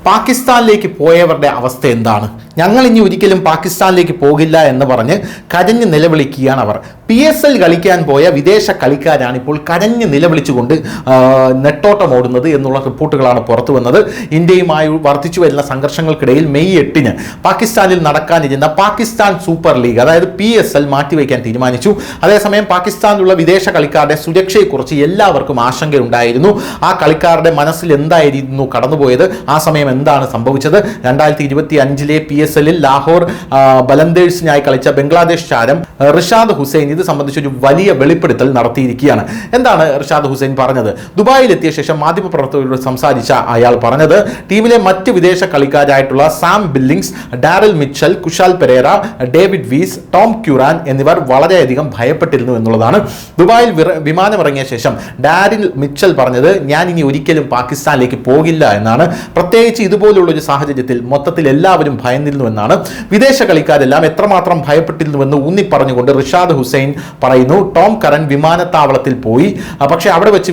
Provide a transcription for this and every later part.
പാകിസ്ഥാനിലേക്ക് പോയവരുടെ അവസ്ഥ എന്താണ്? ഞങ്ങൾ ഇനി ഒരിക്കലും പാകിസ്ഥാനിലേക്ക് പോകില്ല എന്ന് പറഞ്ഞ് കരഞ്ഞ് നിലവിളിക്കുകയാണ് അവർ. PSL കളിക്കാൻ പോയ വിദേശ കളിക്കാരാണ് ഇപ്പോൾ കരഞ്ഞ് നിലവിളിച്ചുകൊണ്ട് നെട്ടോട്ടം ഓടുന്നത് എന്നുള്ള റിപ്പോർട്ടുകളാണ് പുറത്തു വന്നത്. ഇന്ത്യയുമായി വർദ്ധിച്ചു വരുന്ന സംഘർഷങ്ങൾക്കിടയിൽ മെയ് 8 പാകിസ്ഥാനിൽ നടക്കാനിരുന്ന പാകിസ്ഥാൻ സൂപ്പർ ലീഗ്, അതായത് PSL മാറ്റിവെക്കാൻ തീരുമാനിച്ചു. അതേസമയം പാകിസ്ഥാനിലുള്ള വിദേശ കളിക്കാരുടെ സുരക്ഷയെക്കുറിച്ച് എല്ലാവർക്കും ആശങ്കയുണ്ടായിരുന്നു. ആ കളിക്കാരുടെ മനസ്സിൽ എന്തായിരുന്നു കടന്നുപോയത്, ആ സമയം എന്താണ് സംഭവിച്ചത്? 2025 PSL-ൽ ലാഹോർ ബലന്ദേഴ്സിനായി കളിച്ച ബംഗ്ലാദേശ് താരം റിഷാദ് ഹുസൈൻ ഇത് സംബന്ധിച്ചൊരു വലിയ വെളിപ്പെടുത്തൽ നടത്തിയിരിക്കുകയാണ്. എന്താണ് റിഷാദ് ഹുസൈൻ പറഞ്ഞത്? ദുബായിലെത്തിയ ശേഷം മാധ്യമപ്രവർത്തകരോട് സംസാരിച്ച അയാൾ പറഞ്ഞത്, ടീമിലെ മറ്റ് വിദേശ കളിക്കാരായിട്ടുള്ള Sam Billings, Darryl Mitchell, Kusal Perera, David Wiese, Tom Curran എന്നിവർ വളരെയധികം ഭയപ്പെട്ടിരുന്നു എന്നുള്ളതാണ്. ദുബായിൽ വിമാനമിറങ്ങിയ ശേഷം ഡാരിൽ മിച്ചൽ പറഞ്ഞത്, ഞാൻ ഇനി ഒരിക്കലും പാകിസ്ഥാനിലേക്ക് പോകില്ല എന്നാണ്. പ്രത്യേകിച്ച് ഇതുപോലുള്ള ഒരു സാഹചര്യത്തിൽ മൊത്തത്തിൽ എല്ലാവരും ഭയന്നിരുന്നുവെന്നാണ്. വിദേശ കളിക്കാരെല്ലാം എത്രമാത്രം ഭയപ്പെട്ടിരുന്നുവെന്ന് ഊന്നി പറഞ്ഞുകൊണ്ട് റിഷാദ് ഹുസൈൻ പറയുന്നു, ടോം കറൻ വിമാനത്താവളത്തിൽ പോയി, പക്ഷേ അവിടെ വെച്ച്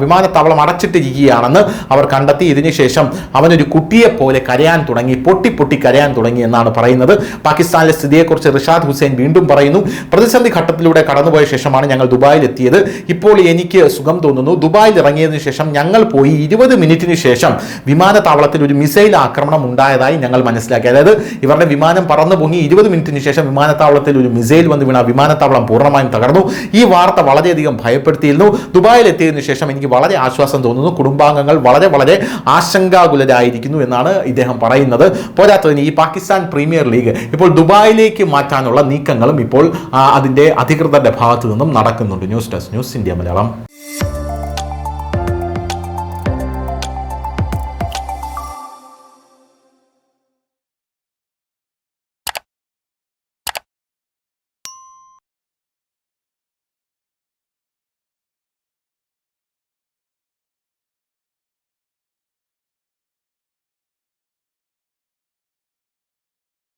വിമാനത്താവളം അടച്ചിട്ടിരിക്കുകയാണെന്ന് അവർ കണ്ടെത്തി. ഇതിനുശേഷം അവനൊരു കുട്ടിയെ പോലെ കരയാൻ തുടങ്ങി, പൊട്ടി കരയാൻ തുടങ്ങി എന്നാണ് പറയുന്നത്. പാകിസ്ഥാനിലെ സ്ഥിതിയെക്കുറിച്ച് റിഷാദ് ഹുസൈൻ വീണ്ടും പറയുന്നു, പ്രതിസന്ധി ഘട്ടത്തിലൂടെ കടന്നുപോയ ശേഷമാണ് ഞങ്ങൾ ദുബായിൽ എത്തിയത്. ഇപ്പോൾ എനിക്ക് സുഖം തോന്നുന്നു. ദുബായിൽ ഇറങ്ങിയതിനു ശേഷം ഞങ്ങൾ പോയി 20 മിനിറ്റിന് ശേഷം വിമാനത്താവളത്തിൽ ഒരു മിസൈൽ ആക്രമണം ഉണ്ടായതായി ഞങ്ങൾ മനസ്സിലാക്കി. അതായത് ഇവരുടെ വിമാനം പറന്നു പൊങ്ങി 20 മിനിറ്റിന് ശേഷം വിമാനത്താവളത്തിൽ ഒരു മിസൈൽ വന്ന് വീണ വിമാനത്താവളം പൂർണ്ണമായും തകർന്നു. ഈ വാർത്ത വളരെയധികം ഭയപ്പെടുത്തിയിരുന്നു. ദുബായിൽ എത്തിയതിനു ശേഷം എനിക്ക് വളരെ ആശ്വാസം തോന്നുന്നു. കുടുംബാംഗങ്ങൾ വളരെ ആശങ്കാകുലരായിരിക്കുന്നു എന്നാണ് ഇദ്ദേഹം പറയുന്നത്. പോരാത്തതിന് ഈ പാകിസ്ഥാൻ പ്രീമിയർ ലീഗ് ഇപ്പോൾ ദുബായിലേക്ക് മാറ്റാനുള്ള നീക്കങ്ങളും ഇപ്പോൾ അതിൻ്റെ അധികൃതരുടെ ഭാഗത്തു നിന്നും നടക്കുന്നുണ്ട്. News desk, news India Malayalam.